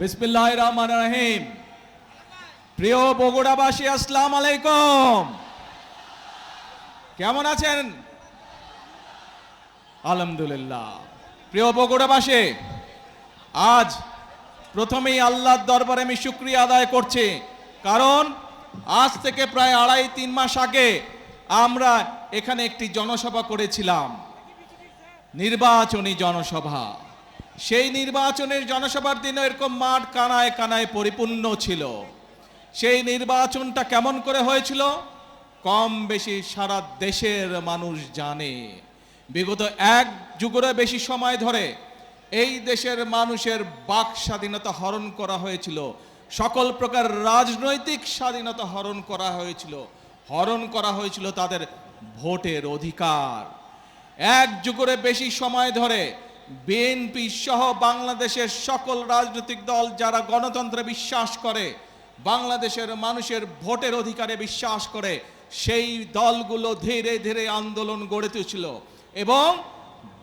বিসমিল্লাহির রহমানির রহিম। প্রিয় বগুড়াবাসী, আসসালামু আলাইকুম। কেমন আছেন? আলহামদুলিল্লাহ। প্রিয় বগুড়াবাসী, আজ প্রথমেই আল্লাহর দরবারে আমি শুকরিয়া আদায় করছি, কারণ আজ থেকে প্রায় 2.5-3 মাস আগে আমরা এখানে একটি জনসভা করেছিলাম, নির্বাচনী জনসভা। সেই নির্বাচনের জনসভার দিনে এরকম মাঠ কানায় কানায় পরিপূর্ণ ছিল। সেই নির্বাচনটা কেমন করে হয়েছিল কম বেশি সারা দেশের মানুষ জানে। বিগত 1 যুগেরও বেশি সময় ধরে এই দেশের মানুষের বাক স্বাধীনতা হরণ করা হয়েছিল, সকল প্রকার রাজনৈতিক স্বাধীনতা হরণ করা হয়েছিল তাদের ভোটের অধিকার। 1 যুগেরও বেশি সময় ধরে বিএনপি সহ বাংলাদেশের সকল রাজনৈতিক দল যারা গণতন্ত্রে বিশ্বাস করে, বাংলাদেশের মানুষের ভোটের অধিকারে বিশ্বাস করে, সেই দলগুলো ধীরে ধীরে আন্দোলন গড়ে তুলেছিল এবং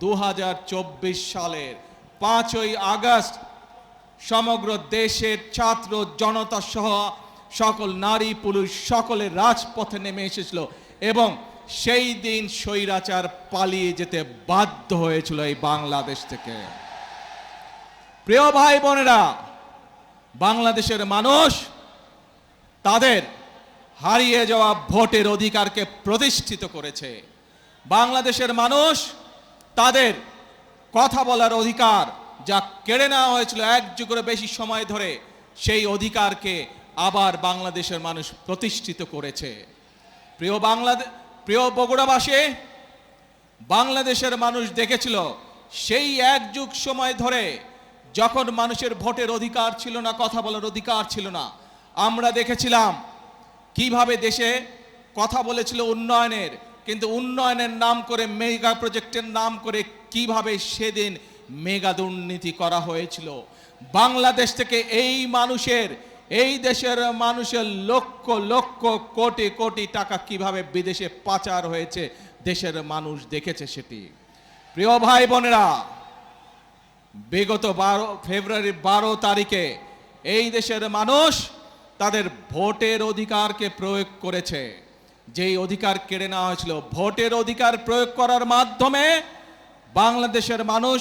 2024 সালের 5ই আগস্ট সমগ্র দেশের ছাত্র জনতা সহ সকল নারী পুরুষ সকলে রাজপথে নেমে এসেছিল এবং সেই দিন স্বৈরাচার পালিয়ে যেতে বাধ্য হয়েছিল এই বাংলাদেশ থেকে। প্রিয় ভাই বোনেরা, বাংলাদেশের মানুষ তাদের হারিয়ে যাওয়া ভোটের অধিকারকে প্রতিষ্ঠিত করেছে। বাংলাদেশের মানুষ তাদের কথা বলার অধিকার যা কেড়ে নেওয়া হয়েছিল 1 যুগের বেশি সময় ধরে, সেই অধিকারকে আবার বাংলাদেশের মানুষ প্রতিষ্ঠিত করেছে। প্রিয় বগুড়াবাসী, বাংলাদেশের মানুষ দেখেছিল সেই 1 যুগ সময় ধরে যখন মানুষের ভোটের অধিকার ছিল না, কথা বলার অধিকার ছিল না, আমরা দেখেছিলাম কিভাবে দেশে কথা বলেছিল উন্নয়নের, কিন্তু উন্নয়নের নাম করে, মেগা প্রজেক্টের নাম করে কিভাবে সেদিন মেগা দুর্নীতি করা হয়েছিল। বাংলাদেশ থেকে এই দেশের মানুষের লক্ষ লক্ষ কোটি কোটি টাকা কিভাবে বিদেশে পাচার হয়েছে দেশের মানুষ দেখেছে সেটি। প্রিয় ভাই বোনেরা, বিগত ফেব্রুয়ারি 12 তারিখে এই দেশের মানুষ তাদের ভোটের অধিকারকে প্রয়োগ করেছে। যেই অধিকার কেড়ে নেওয়া হয়েছিল, ভোটের অধিকার প্রয়োগ করার মাধ্যমে বাংলাদেশের মানুষ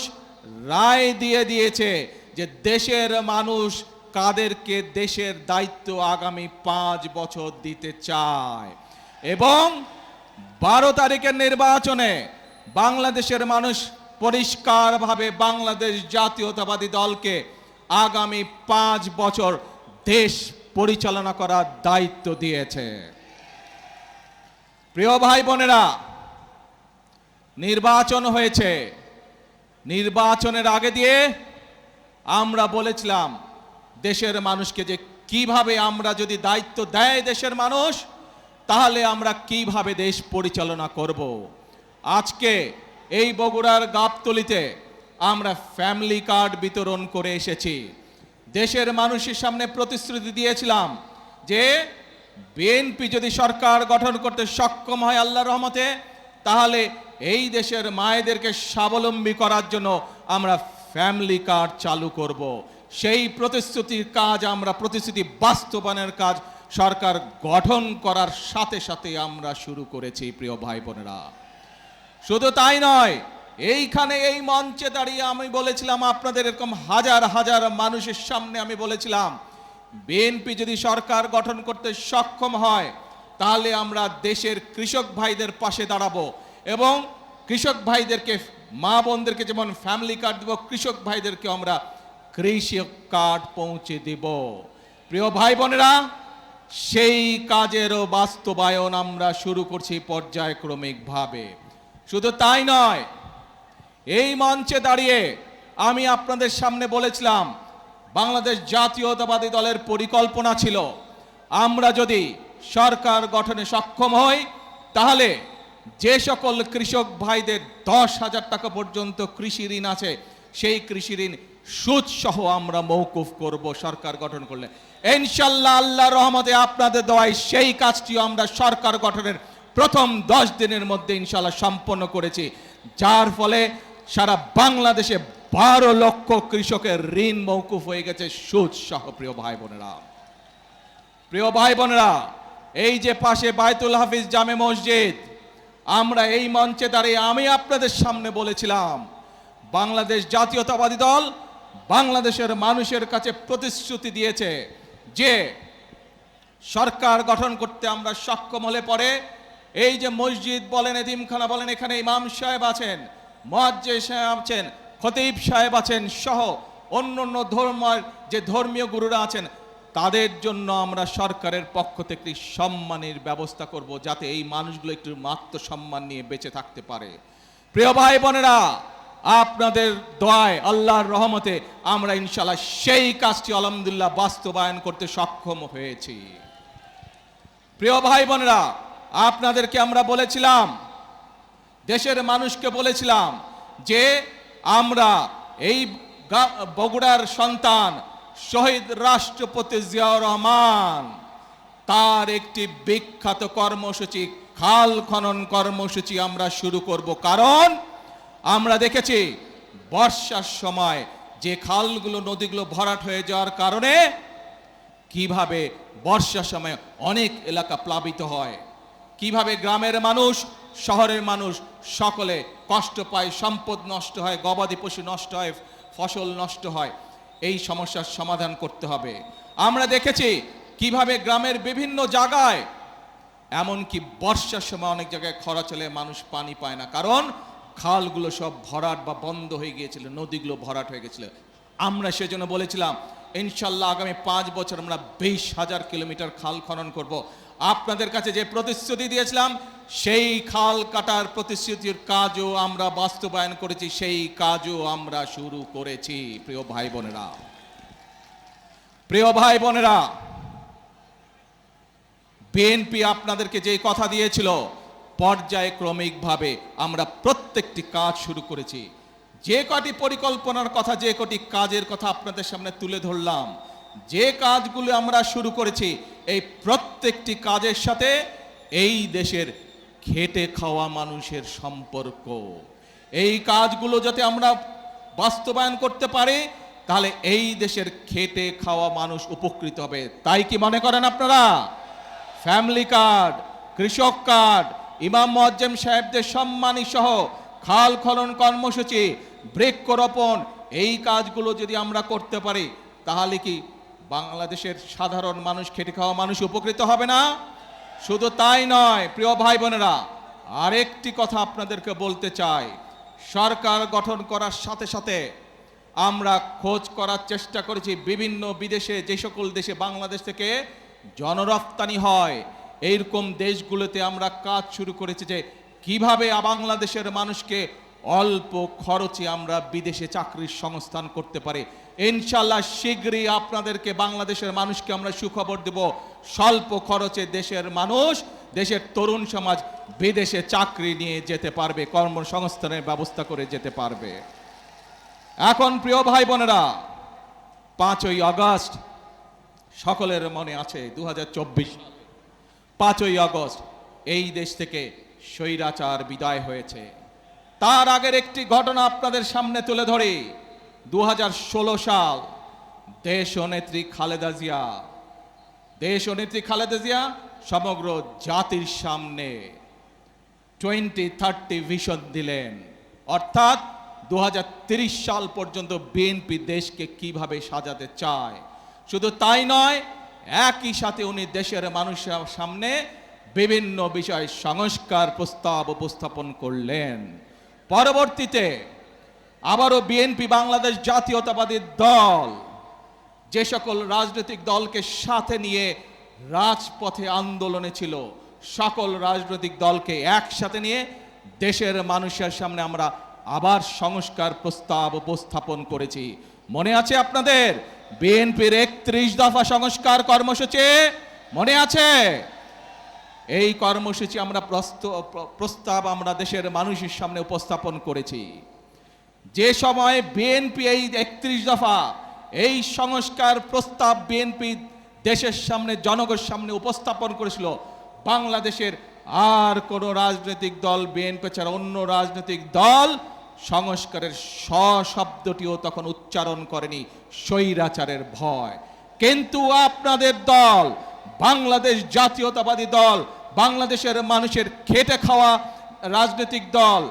রায় দিয়ে দিয়েছে যে দেশের মানুষ কাদেরকে দেশের দায়িত্ব আগামী 5 বছর দিতে চায় এবং 12 তারিখের নির্বাচনে বাংলাদেশের মানুষ পরিষ্কারভাবে বাংলাদেশ জাতীয়তাবাদী দলকে আগামী 5 বছর দেশ পরিচালনা করার দায়িত্ব দিয়েছে। প্রিয় ভাই বোনেরা, নির্বাচন হয়েছে। নির্বাচনের আগে দিয়ে আমরা বলেছিলাম দেশের মানুষকে যে কিভাবে আমরা যদি দায়িত্ব দেয় দেশের মানুষ, তাহলে আমরা কিভাবে দেশ পরিচালনা করব। আজকে এই বগুড়ার গাবতলীতে আমরা ফ্যামিলি কার্ড বিতরণ করে এসেছি। দেশের মানুষের সামনে প্রতিশ্রুতি দিয়েছিলাম যে বিএনপি যদি সরকার গঠন করতে সক্ষম হয় আল্লাহর রহমতে, তাহলে এই দেশের মায়েদেরকে স্বাবলম্বী করার জন্য আমরা ফ্যামিলি কার্ড চালু করব। সেই প্রতিশ্রুতির কাজ, প্রতিশ্রুতি বাস্তবায়নের কাজ সরকার গঠন করার সাথে সাথে আমরা শুরু করেছি। প্রিয় ভাই বোনেরা, শুধু তাই নয়, এইখানে এই মঞ্চে দাঁড়িয়ে আমি বলেছিলাম আপনাদের, এরকম হাজার হাজার মানুষের সামনে আমি বলেছিলাম বিএনপি যদি সরকার গঠন করতে সক্ষম হয় তাহলে আমরা দেশের কৃষক ভাইদের পাশে দাঁড়াবো এবং কৃষক ভাইদেরকে, মা বোনদেরকে যেমন ফ্যামিলি কার্ড দেব, কৃষক ভাইদেরকে আমরা কৃষক কার্ড পৌঁছে দেব। প্রিয় ভাই বোনেরা, সেই কাজেরও বাস্তবায়ন আমরা শুরু করছি পর্যায়ক্রমিকভাবে। শুধু তাই নয়, এই মঞ্চে দাঁড়িয়ে আমি আপনাদের সামনে বলেছিলাম বাংলাদেশ জাতীয়তাবাদী দলের পরিকল্পনা ছিল আমরা যদি সরকার গঠনে সক্ষম হই তাহলে যে সকল কৃষক ভাইদের 10,000 টাকা পর্যন্ত কৃষি ঋণ আছে, সেই কৃষি ঋণ সুদ সহ আমরা মওকুফ করব সরকার গঠন করলে। ইনশাআল্লাহ আল্লাহর রহমতে আপনাদের দোয়ায় সেই কাজটিও আমরা সরকার গঠনের প্রথম 10 দিনের মধ্যে ইনশাআল্লাহ সম্পন্ন করেছি, যার ফলে সারা বাংলাদেশে 12 লক্ষ কৃষকের ঋণ মওকুফ হয়ে গেছে সুদ সহ। প্রিয় ভাই বোনেরা, প্রিয় ভাই বোনেরা, এই যে পাশে বায়তুল হাফিজ জামে মসজিদ, আমরা এই মঞ্চে দাঁড়িয়ে আমি আপনাদের সামনে বলেছিলাম, বাংলাদেশ জাতীয়তাবাদী দল বাংলাদেশের মানুষের কাছে প্রতিশ্রুতি দিয়েছে যে সরকার গঠন করতে আমরা সক্ষম হলে পরে এই যে মসজিদ বলেন, এতিমখানা বলেন, এখানে ইমাম সাহেব আছেন, মুয়াজ্জিন সাহেব আছেন, খতিব সাহেব আছেন সহ অন্য ধর্মের যে ধর্মীয় গুরুরা আছেন, তাদের জন্য আমরা সরকারের পক্ষ থেকে সম্মানের ব্যবস্থা করব, যাতে এই মানুষগুলো একটু আত্মসম্মান নিয়ে বেঁচে থাকতে পারে। প্রিয় ভাই বোনেরা, আপনাদের দোয়ায়, আল্লাহর রহমতে আমরা ইনশাআল্লাহ সেই কাজটি আলহামদুলিল্লাহ বাস্তবায়ন করতে সক্ষম হয়েছি। প্রিয় ভাই বোনেরা, আপনাদেরকে আমরা বলেছিলাম, দেশের মানুষকে বলেছিলাম যে আমরা এই বগুড়ার সন্তান শহীদ রাষ্ট্রপতি জিয়াউর রহমান, তার একটি বিখ্যাত কর্মসূচি, খাল খনন কর্মসূচি আমরা শুরু করব। কারণ আমরা দেখেছি বর্ষার সময় যে খালগুলো, নদীগুলো ভরাট হয়ে যাওয়ার কারণে কিভাবে বর্ষার সময় অনেক এলাকা প্লাবিত হয়, কিভাবে গ্রামের মানুষ, শহরের মানুষ সকলে কষ্ট পায়, সম্পদ নষ্ট হয়, গবাদি পশু নষ্ট হয়, ফসল নষ্ট হয়। এই সমস্যার সমাধান করতে হবে। আমরা দেখেছি কিভাবে গ্রামের বিভিন্ন জায়গায়, এমনকি বর্ষার সময় অনেক জায়গায় খরা চলে, মানুষ পানি পায় না, কারণ খালগুলো সব ভরাট বা বন্ধ হয়ে গিয়েছিল, নদীগুলো ভরাট হয়ে গেছিল। আমরা সেজন্য বলেছিলাম ইনশাল্লাহ আগামী 5 বছর আমরা 20,000 কিলোমিটার খাল খনন করব। আপনাদের কাছে যে প্রতিশ্রুতি দিয়েছিলাম, সেই খাল কাটার প্রতিশ্রুতির কাজও আমরা বাস্তবায়ন করেছি, সেই কাজও আমরা শুরু করেছি। প্রিয় ভাই বোনেরা, প্রিয় ভাই বোনেরা, বিএনপি আপনাদেরকে যে কথা দিয়েছিল, পর্যায়ক্রমিকভাবে আমরা প্রত্যেকটি কাজ শুরু করেছি। যে কটি পরিকল্পনার কথা, যে কটি কাজের কথা আপনাদের সামনে তুলে ধরলাম, যে কাজগুলো আমরা শুরু করেছি, এই প্রত্যেকটি কাজের সাথে এই দেশের খেটে খাওয়া মানুষের সম্পর্ক। এই কাজগুলো যাতে আমরা বাস্তবায়ন করতে পারি, তাহলে এই দেশের খেটে খাওয়া মানুষ উপকৃত হবে। তাই কি মনে করেন আপনারা? ফ্যামিলি কার্ড, কৃষক কার্ড, ইমাম মুয়াজ্জিন সাহেবদের সম্মানী সহ খাল খনন কর্মসূচি, বৃক্ষরোপণ, এই কাজগুলো যদি আমরা করতে পারি, তাহলে কি বাংলাদেশের সাধারণ মানুষ, খেটে খাওয়া মানুষ উপকৃত হবে না? শুধু তাই নয় প্রিয় ভাই বোনেরা, আরেকটি কথা আপনাদেরকে বলতে চাই। সরকার গঠন করার সাথে সাথে আমরা খোঁজ করার চেষ্টা করেছি বিভিন্ন বিদেশে, যে সকল দেশে বাংলাদেশ থেকে জনরপ্তানি হয়, এইরকম দেশগুলোতে আমরা কাজ শুরু করেছি যে কিভাবে বাংলাদেশের মানুষকে অল্প খরচে আমরা বিদেশে চাকরির সংস্থান করতে পারি। ইনশাল্লাহ শীঘ্রই আপনাদেরকে, বাংলাদেশের মানুষকে আমরা সুখবর দেব, স্বল্প খরচে দেশের মানুষ, দেশের তরুণ সমাজ বিদেশে চাকরি নিয়ে যেতে পারবে, কর্মসংস্থানের ব্যবস্থা করে যেতে পারবে। এখন প্রিয় ভাই বোনেরা, 5ই আগস্ট সকলের মনে আছে, 2024 5ই আগস্ট এই দেশ থেকে স্বৈরাচার বিদায় হয়েছে। তার আগের একটি ঘটনা আপনাদের সামনে তুলে ধরি। 2016 সাল, দেশনেত্রী খালেদা জিয়া সমগ্র জাতির সামনে 2030 ভিশন দিলেন, অর্থাৎ 2030 সাল পর্যন্ত বিএনপি দেশকে কিভাবে সাজাতে চায়। শুধু তাই নয়, একই সাথে উনি দেশের মানুষের সামনে বিভিন্ন বিষয় সংস্কার প্রস্তাব উপস্থাপন করলেন। পরবর্তীতে আবারও বিএনপি, বাংলাদেশ জাতীয়তাবাদী দল, যে সকল রাজনৈতিক দলকে সাথে নিয়ে রাজপথে আন্দোলনে ছিল, সকল রাজনৈতিক দলকে একসাথে নিয়ে দেশের মানুষের সামনে আমরা আবার সংস্কার প্রস্তাব উপস্থাপন করেছি। মনে আছে আপনাদের বিএনপির 31 দফা সংস্কার কর্মসূচি? মনে আছে? এই কর্মসূচি আমরা প্রস্তাব আমরা দেশের মানুষের সামনে উপস্থাপন করেছি। যে সময় বিএনপি এই 31 দফা এই সংস্কার প্রস্তাব বিএনপি দেশের সামনে, জনগণের সামনে উপস্থাপন করেছিল, বাংলাদেশের আর কোনো রাজনৈতিক দল, বিএনপি ছাড়া অন্য রাজনৈতিক দল সংস্কারের স শব্দটিও তখন উচ্চারণ করেনি, স্বৈরাচারের ভয়। কিন্তু আপনাদের দল, বাংলাদেশ জাতীয়তাবাদী দল, বাংলাদেশের মানুষের খেটে খাওয়া রাজনৈতিক দল,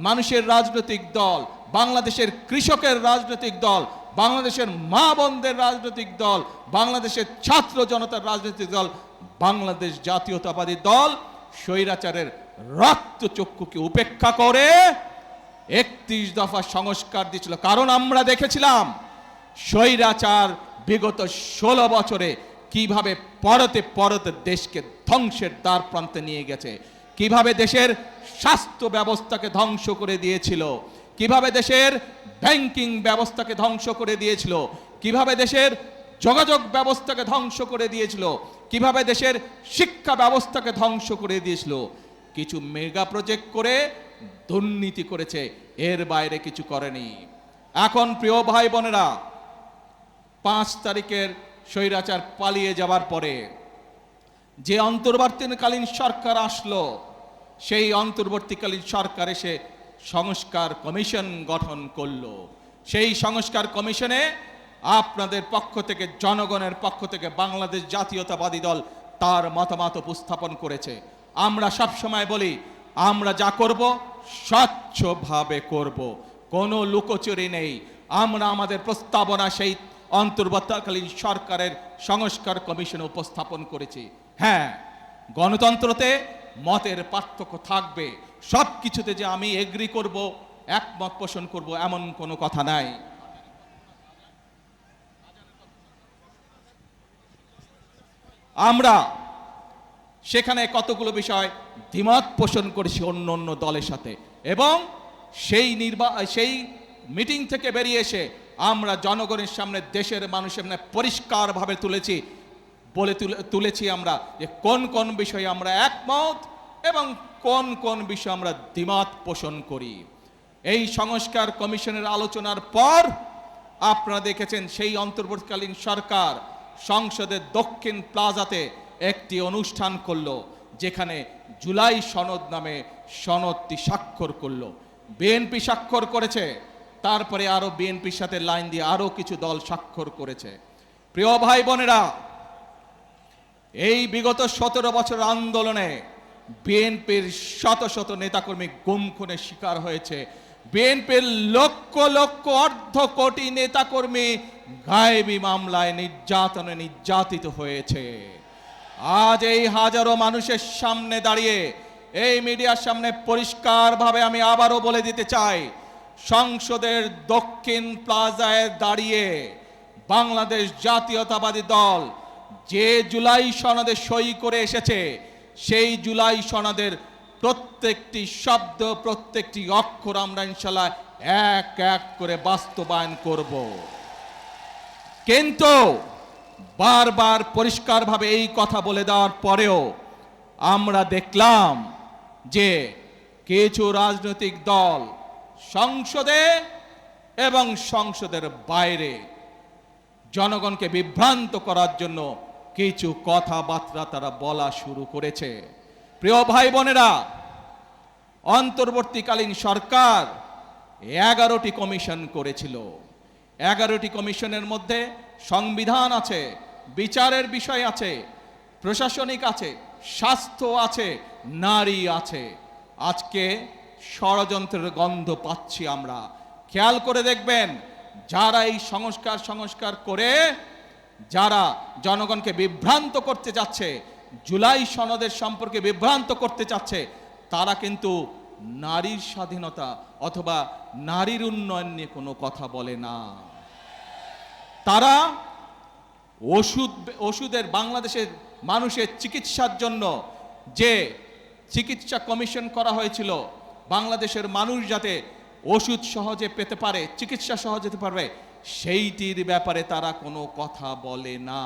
মানুষের রাজনৈতিক দল, বাংলাদেশের কৃষকের রাজনৈতিক দল, বাংলাদেশের মা বোনদের রাজনৈতিক দল, বাংলাদেশের ছাত্র জনতার রাজনৈতিক দল, বাংলাদেশ জাতীয়তাবাদী দল স্বৈরাচারের রক্তচক্ষুকে উপেক্ষা করে 31 দফা সংস্কার দিয়েছিল। কারণ আমরা দেখেছিলাম স্বৈরাচার বিগত 16 বছরে কিভাবে পরতে পরতে দেশকে ধ্বংসের দ্বার প্রান্তে নিয়ে গেছে, কিভাবে দেশের স্বাস্থ্য ব্যবস্থাকে ধ্বংস করে দিয়েছিল, কিভাবে দেশের ব্যাংকিং ব্যবস্থাকে ধ্বংস করে দিয়েছিল, কিভাবে দেশের যোগাযোগ ব্যবস্থাকে ধ্বংস করে দিয়েছিল, কিভাবে দেশের শিক্ষা ব্যবস্থাকে ধ্বংস করে দিয়েছিল। কিছু মেগা প্রজেক্ট করে দুর্নীতি করেছে, এর বাইরে কিছু করেনি। এখন প্রিয় ভাই বোনেরা, 5 তারিখের স্বৈরাচার পালিয়ে যাবার পরে যে অন্তর্বর্তীকালীন সরকার আসলো, সেই অন্তর্বর্তীকালীন সরকার এসে সংস্কার কমিশন গঠন করলো। সেই সংস্কার কমিশনে আপনাদের পক্ষ থেকে, জনগণের পক্ষ থেকে বাংলাদেশ জাতীয়তাবাদী দল তার মতামত উপস্থাপন করেছে। আমরা সব সময় বলি, আমরা যা করব স্বচ্ছভাবে করব, কোনো লুকোচুরি নেই। আমরা আমাদের প্রস্তাবনা সেই অন্তর্বর্তীকালীন সরকারের সংস্কার কমিশনে উপস্থাপন করেছি। হ্যাঁ, গণতন্ত্রতে মতের পার্থক্য থাকবে, সব কিছুতে যে আমি এগ্রি করব, একমত পোষণ করব, এমন কোনো কথা নাই। আমরা সেখানে কতগুলো বিষয় দ্বিমত পোষণ করেছি অন্য অন্য দলের সাথে, এবং সেই মিটিং থেকে বেরিয়ে এসে আমরা জনগণের সামনে, দেশের মানুষের সামনে পরিষ্কারভাবে তুলেছি আমরা যে কোন কোন বিষয়ে আমরা একমত এবং কোন কোন বিষয়ে আমরা দ্বিমত পোষণ করি। এই সংস্কার কমিশনের আলোচনার পর আপনারা দেখেছেন সেই অন্তর্বর্তীকালীন সরকার সংসদের দক্ষিণ প্লাজাতে একটি অনুষ্ঠান করলো, যেখানে জুলাই সনদ নামে সনদটি স্বাক্ষর করলো। বিএনপি স্বাক্ষর করেছে, তারপরে আরো বিএনপির সাথে লাইন দিয়ে আরো কিছু দল স্বাক্ষর করেছে। প্রিয় ভাই বোনেরা, এই বিগত 17 বছর আন্দোলনে বিএনপির শত শত নেতাকর্মী গুম খুনের শিকার হয়েছে। বিএনপির লক্ষ লক্ষ অর্ধ কোটি নেতাকর্মী গায়েবী মামলায় নির্যাতিত হয়েছে। আজ এই হাজারো মানুষের সামনে দাঁড়িয়ে, এই মিডিয়ার সামনে পরিষ্কারভাবে আমি আবারও বলে দিতে চাই, সংসদের দক্ষিণ প্লাজায় দাঁড়িয়ে বাংলাদেশ জাতীয়তাবাদী দল যে জুলাই সনদে সই করে এসেছে, সেই জুলাই সনদের প্রত্যেকটি শব্দ, প্রত্যেকটি অক্ষর আমরা ইনশাআল্লাহ এক এক করে বাস্তবায়ন করব। কিন্তু বারবার পরিষ্কারভাবে এই কথা বলে দেওয়ার পরেও আমরা দেখলাম যে কিছু রাজনৈতিক দল সংসদে এবং সংসদের বাইরে জনগণকে বিভ্রান্ত করার জন্য কিছু কথাবার্তা তারা বলা শুরু করেছে। প্রিয় ভাই বোনেরা, অন্তর্বর্তীকালীন সরকার 11টি কমিশন করেছিল। 11টি কমিশনের মধ্যে সংবিধান আছে, বিচারের বিষয় আছে, প্রশাসনিক আছে, স্বাস্থ্য আছে, নারী আছে। আজকে ষড়যন্ত্রের গন্ধ পাচ্ছি আমরা। খেয়াল করে দেখবেন, যারা এই সংস্কার করে যারা জনগণকে বিভ্রান্ত করতে যাচ্ছে, জুলাই সনদের সম্পর্কে বিভ্রান্ত করতে চাচ্ছে, তারা কিন্তু নারীর স্বাধীনতা অথবা নারীর উন্নয়ন নিয়ে কোনো কথা বলে না। তারা ওষুধের, বাংলাদেশের মানুষের চিকিৎসার জন্য যে চিকিৎসা কমিশন করা হয়েছিল, বাংলাদেশের মানুষ যাতে ওষুধ সহজে পেতে পারে, চিকিৎসা সহজে পেতে পারবে, সেইটির ব্যাপারে তারা কোনো কথা বলে না।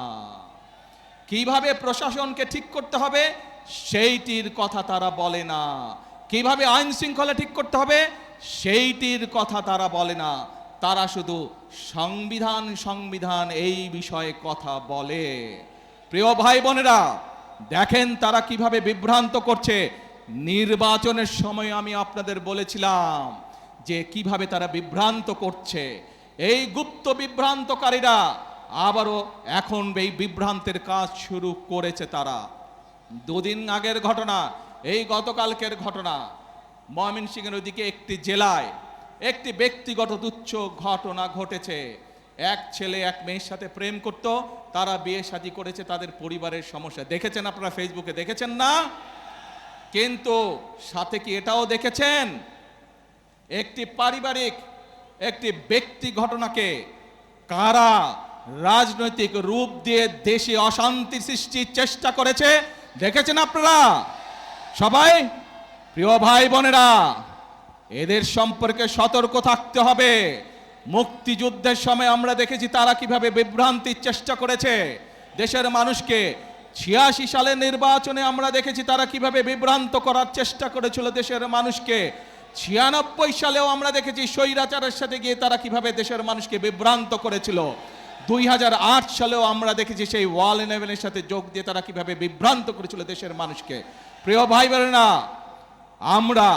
কিভাবে প্রশাসনকে ঠিক করতে হবে সেইটির কথা তারা বলে না। কিভাবে আইন শৃঙ্খলা ঠিক করতে হবে সেইটির কথা তারা বলে না। তারা শুধু সংবিধান এই বিষয়ে কথা বলে। প্রিয় ভাই বোনেরা, দেখেন তারা কিভাবে বিভ্রান্ত করছে। নির্বাচনের সময় আমি আপনাদের বলেছিলাম যে কিভাবে তারা বিভ্রান্ত করছে। এই গুপ্ত বিভ্রান্তকারীরা আবারও এখন এই বিভ্রান্তের কাজ শুরু করেছে তারা। দুদিন আগের ঘটনা, এই গতকালকের ঘটনা, ময়মনসিংহের ওইদিকে একটি জেলায় একটি ব্যক্তিগত তুচ্ছ ঘটনা ঘটেছে। এক ছেলে এক মেয়ের সাথে প্রেম করত, তারা বিয়ে শাদী করেছে, তাদের পরিবারের সমস্যা দেখেছেন আপনারা, ফেসবুকে দেখেছেন না? কিন্তু সাথে কি এটাও দেখেছেন একটি পারিবারিক একটি ব্যক্তি ঘটনাকে কারা রাজনৈতিক রূপ দিয়ে দেশে অশান্তি সৃষ্টির চেষ্টা করেছে? দেখেছেন আপনারা সবাই? প্রিয় ভাই বোনেরা, এদের সম্পর্কে সতর্ক থাকতে হবে। মুক্তিযুদ্ধের সময় আমরা দেখেছি তারা কিভাবে বিভ্রান্তির চেষ্টা করেছে দেশের মানুষকে। ৮৬ সালের নির্বাচনে আমরা দেখেছি তারা কিভাবে বিভ্রান্ত করার চেষ্টা করেছিল দেশের মানুষকে। ৯৬ সালেও আমরা দেখেছি স্বৈরাচারের সাথে গিয়ে তারা কিভাবে দেশের মানুষকে বিভ্রান্ত করেছিল। ২০০৮ সালেও আমরা দেখেছি সেই ওয়াল 11-এর সাথে যোগ দিয়ে তারা কিভাবে বিভ্রান্ত করেছিল দেশের মানুষকে। প্রিয় ভাই বোনেরা, আমরা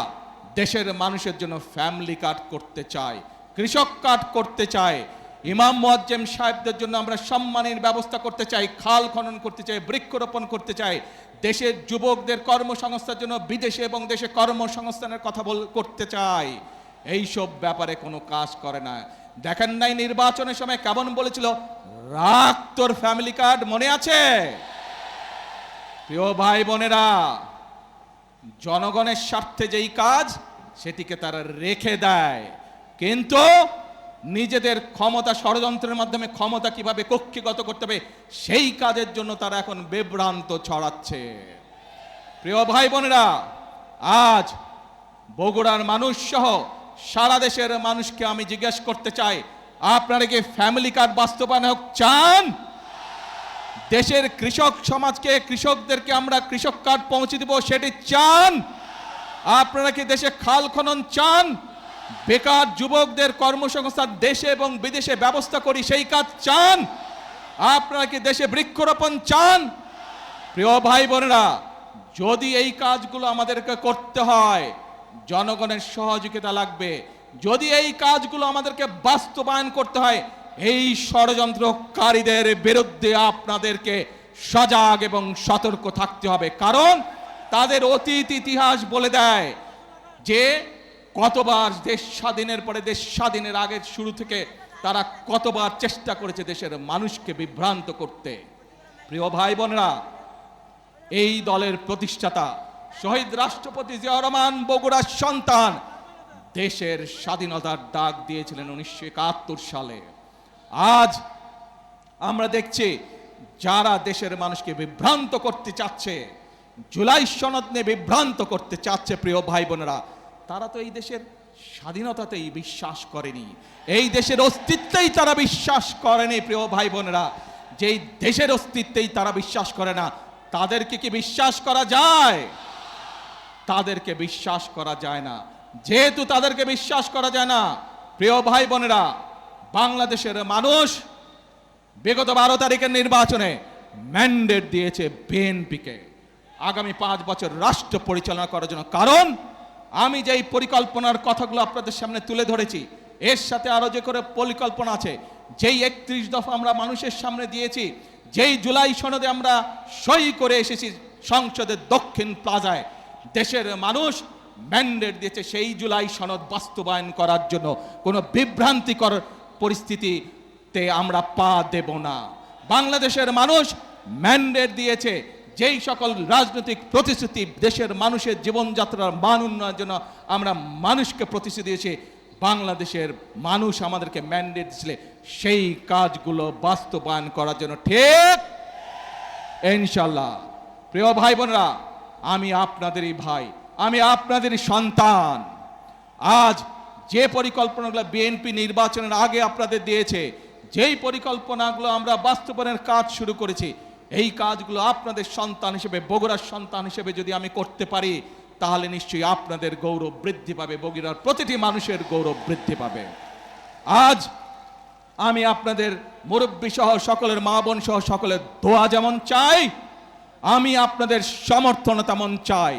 দেশের মানুষের জন্য ফ্যামিলি কার্ড করতে চাই, কৃষক কার্ড করতে চাই, ইমাম মুয়াজ্জেম সাহেবদের জন্য আমরা সম্মানের ব্যবস্থা করতে চাই, খাল খনন করতে চাই, বৃক্ষরোপণ করতে চাই, দেশের যুবকদের কর্মসংস্থানের জন্য বিদেশে এবং দেশে কর্মসংস্থানের কথা করতে চাই। এইসব ব্যাপারে কোনো কাজ করে না। দেখেন নাই নির্বাচনের সময় কেমন বলেছিল, রাখ তোর ফ্যামিলি কার্ড, মনে আছে? প্রিয় ভাই বোনেরা, জনগণের স্বার্থে যেই কাজ সেটিকে তারা রেখে দেয়, কিন্তু নিজেদের ক্ষমতা ষড়যন্ত্রের মাধ্যমে ক্ষমতা কিভাবে কক্ষিগত করতে হবে সেই কাজের জন্য তারা এখন বিভ্রান্ত ছড়াচ্ছে। প্রিয় ভাই বোনেরা, আজ বগুড়ার মানুষ সহ সারা দেশের মানুষকে আমি জিজ্ঞেস করতে চাই, আপনারা কি ফ্যামিলি কার্ড বাস্তবায়ন হোক চান? দেশের কৃষক সমাজকে, কৃষকদেরকে আমরা কৃষক কার্ড পৌঁছে দিব সেটি চান? আপনারা কি দেশে খাল খনন চান? বেকার যুবকদের কর্মসংস্থান দেশে এবং বিদেশে ব্যবস্থা করি সেই কাজ চান? আপনারা কি দেশে বৃক্ষরোপণ চান? প্রিয় ভাই বোনেরা, যদি এই কাজগুলো আমাদেরকে করতে হয় জনগণের সহযোগিতা লাগবে। যদি এই কাজগুলো আমাদেরকে বাস্তবায়ন করতে হয় এই ষড়যন্ত্রকারীদের বিরুদ্ধে আপনাদেরকে সজাগ এবং সতর্ক থাকতে হবে। কারণ তাদের অতীত ইতিহাস বলে দেয় যে কতবার দেশ স্বাধীনের পরে, দেশ স্বাধীনের আগের শুরু থেকে তারা কতবার চেষ্টা করেছে দেশের মানুষকে বিভ্রান্ত করতে। প্রিয় ভাই বোনেরা, এই দলের প্রতিষ্ঠাতা শহীদ রাষ্ট্রপতি জিয়াউর রহমান বগুড়ার সন্তান, দেশের স্বাধীনতার ডাক দিয়েছিলেন 1971 সালে। আজ আমরা দেখছি যারা দেশের মানুষকে বিভ্রান্ত করতে চাচ্ছে, জুলাই সনদ নিয়ে বিভ্রান্ত করতে চাচ্ছে, প্রিয় ভাই বোনেরা, তারা তো এই দেশের স্বাধীনতাতেই বিশ্বাস করেনি, এই দেশের অস্তিত্বেই তারা বিশ্বাস করেনি। প্রিয় ভাই বোনেরা, যেই দেশের অস্তিত্বেই তারা বিশ্বাস করে না, তাদেরকে কি বিশ্বাস করা যায়? তাদেরকে বিশ্বাস করা যায় না। যেহেতু তাদেরকে বিশ্বাস করা যায় না, প্রিয় ভাই বোনেরা, বাংলাদেশের মানুষ বিগত 12 তারিখের নির্বাচনে ম্যান্ডেট দিয়েছে বিএনপিকে আগামী 5 বছর রাষ্ট্র পরিচালনা করার জন্য। কারণ আমি যেই পরিকল্পনার কথাগুলো আপনাদের সামনে তুলে ধরেছি, এর সাথে আরো যে করে পরিকল্পনা আছে, যেই 31 দফা আমরা মানুষের সামনে দিয়েছি, যেই জুলাই সনদে আমরা সই করে এসেছি সংসদের দক্ষিণ প্লাজায়, দেশের মানুষ ম্যান্ডেট দিয়েছে সেই জুলাই সনদ বাস্তবায়ন করার জন্য। কোনো বিভ্রান্তিকর পরিস্থিতিতে আমরা পা দেব না। বাংলাদেশের মানুষ ম্যান্ডেট দিয়েছে যেই সকল রাজনৈতিক প্রতিশ্রুতি দেশের মানুষের জীবনযাত্রার মান উন্নয়নের জন্য আমরা মানুষকে প্রতিশ্রুতি দিয়েছি, বাংলাদেশের মানুষ আমাদেরকে ম্যান্ডেট দিয়েছিল সেই কাজগুলো বাস্তবায়ন করার জন্য। ঠিক ইনশাআল্লাহ। প্রিয় ভাই বোনেরা, আমি আপনাদেরই ভাই, আমি আপনাদেরই সন্তান। আজ যে পরিকল্পনাগুলো বিএনপি নির্বাচনের আগে আপনাদের দিয়েছে, যেই পরিকল্পনাগুলো আমরা বাস্তবায়নের কাজ শুরু করেছি, এই কাজগুলো আপনাদের সন্তান হিসেবে, বগুড়ার সন্তান হিসেবে যদি আমি করতে পারি, তাহলে নিশ্চয়ই আপনাদের গৌরব বৃদ্ধি পাবে, বগুড়ার প্রতিটি মানুষের গৌরব বৃদ্ধি পাবে। আজ আমি আপনাদের মুরব্বী সহ সকলের, মা বোন সহ সকলের দোয়া যেমন চাই, আমি আপনাদের সমর্থন তেমন চাই।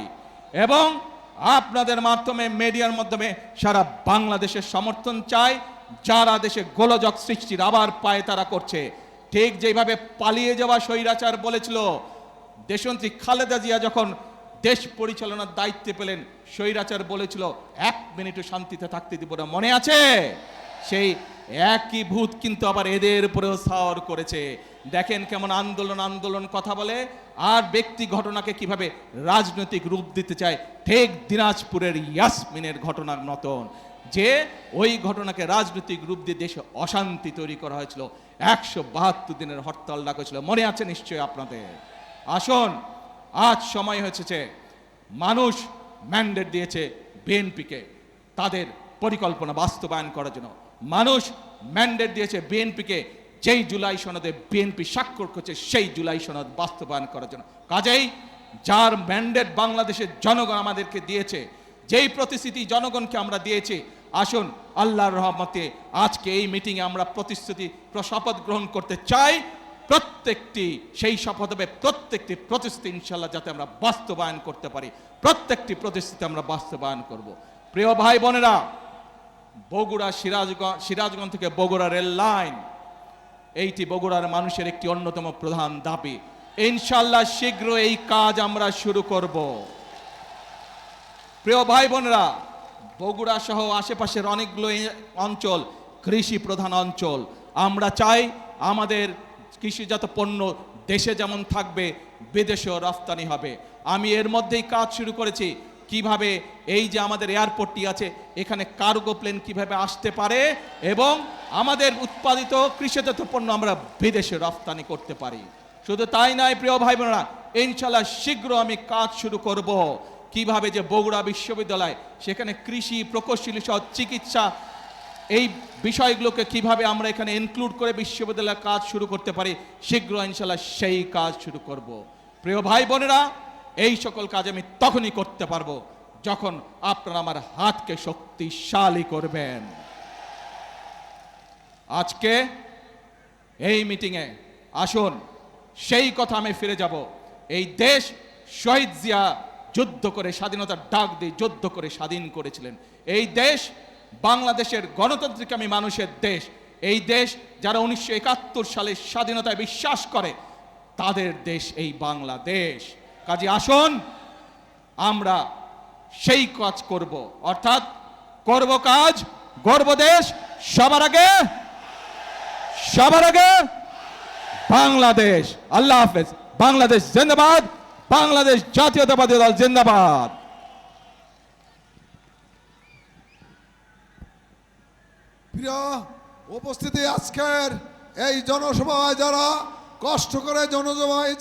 এবং আপনাদের মাধ্যমে, মিডিয়ার মাধ্যমে সারা বাংলাদেশের সমর্থন চাই। যারা দেশে গোলযোগ সৃষ্টির আবার পায়ে তারা করছে, ঠিক যেভাবে পালিয়ে যাওয়া স্বৈরাচার বলেছিল, দেশনেত্রী খালেদা জিয়া যখন দেশ পরিচালনার দায়িত্বে পেলেন, স্বৈরাচার বলেছিল 1 মিনিটও শান্তিতে থাকতে দিব না, মনে আছে? সেই একই ভূত কিন্তু আবার এদের উপরেও সাওয়ার করেছে। দেখেন কেমন আন্দোলন আন্দোলন কথা বলে, আর ব্যক্তি ঘটনাকে কিভাবে রাজনৈতিক রূপ দিতে চায়, ঠিক দিনাজপুরের ইয়াসমিনের ঘটনার মতন, যে ওই ঘটনাকে রাজনৈতিক রূপ দিয়ে দেশে অশান্তি তৈরি করা হয়েছিল। 172 দিনের হরতাল ডাকা হয়েছিল, মনে আছে নিশ্চয়ই আপনাদের। আসুন, আজ সময় হয়েছে, মানুষ ম্যান্ডেট দিয়েছে বিএনপিকে তাদের পরিকল্পনা বাস্তবায়ন করার জন্য। মানুষ ম্যান্ডেট দিয়েছে বিএনপিকে যেই জুলাই সনদে বিএনপি স্বাক্ষর করছে সেই জুলাই সনদ বাস্তবায়ন করার জন্য। কাজেই যার ম্যান্ডেট বাংলাদেশের জনগণ আমাদেরকে দিয়েছে, যেই প্রতিশ্রুতি জনগণকে আমরা দিয়েছি, আসুন আল্লাহর রহমতে আজকে এই মিটিংয়ে আমরা প্রতিশ্রুতি শপথ গ্রহণ করতে চাই। প্রত্যেকটি সেই শপথ হবে, প্রত্যেকটি প্রতিশ্রুতি ইনশাল্লাহ যাতে আমরা বাস্তবায়ন করতে পারি, প্রত্যেকটি প্রতিশ্রুতি আমরা বাস্তবায়ন করব। প্রিয় ভাই বোনেরা, বগুড়া সিরাজগঞ্জ থেকে বগুড়া রেল লাইন, এইটি বগুড়ার মানুষের একটি অন্যতম প্রধান দাবি। ইনশাল্লাহ শীঘ্র এই কাজ আমরা শুরু করব। প্রিয় ভাই বোনেরা, বগুড়া সহ আশেপাশের অনেকগুলো অঞ্চল কৃষি প্রধান অঞ্চল। আমরা চাই আমাদের কৃষিজাত পণ্য দেশে যেমন থাকবে, বিদেশেও রফতানি হবে। আমি এর মধ্যেই কাজ শুরু করেছি কিভাবে এই যে আমাদের এয়ারপোর্টটি আছে, এখানে কার্গো প্লেন কিভাবে আসতে পারে এবং আমাদের উৎপাদিত কৃষিজাত পণ্য আমরা বিদেশে রফতানি করতে পারি। শুধু তাই নয় প্রিয় ভাই বোনেরা, ইনশাল্লাহ শীঘ্র আমি কাজ শুরু করব কিভাবে যে বগুড়া বিশ্ববিদ্যালয়, সেখানে কৃষি প্রকৌশলী সহ চিকিৎসা, এই বিষয়গুলোকে কিভাবে আমরা এখানে ইনক্লুড করে বিশ্ববিদ্যালয়ের কাজ শুরু করতে পারি। শীঘ্র ইনশাল্লাহ সেই কাজ শুরু করব। প্রিয় ভাই বোনেরা, এই সকল কাজ আমি তখনই করতে পারবো যখন আপনারা আমার হাতকে শক্তিশালী করবেন। আজকে এই মিটিংয়ে আসুন সেই কথা আমি ফিরে যাব। এই দেশ শহীদ জিয়া যুদ্ধ করে স্বাধীনতার ডাক দিয়ে যুদ্ধ করে স্বাধীন করেছিলেন। এই দেশ বাংলাদেশের গণতান্ত্রিকামী মানুষের দেশ। এই দেশ যারা 1971 সালে স্বাধীনতায় বিশ্বাস করে, তাদের দেশ এই বাংলাদেশ। কাজে আসুন আমরা সেই কাজ করব, অর্থাৎ করব কাজ, গর্ব দেশ, সবার আগে বাংলাদেশ। আল্লাহ হাফেজ। বাংলাদেশ জিন্দাবাদ, বাংলাদেশ জাতীয়তাবাদী দল জিন্দাবাদ। প্রিয় উপস্থিতি, আজকের এই জনসভায় যারা কষ্ট করে জনসভায়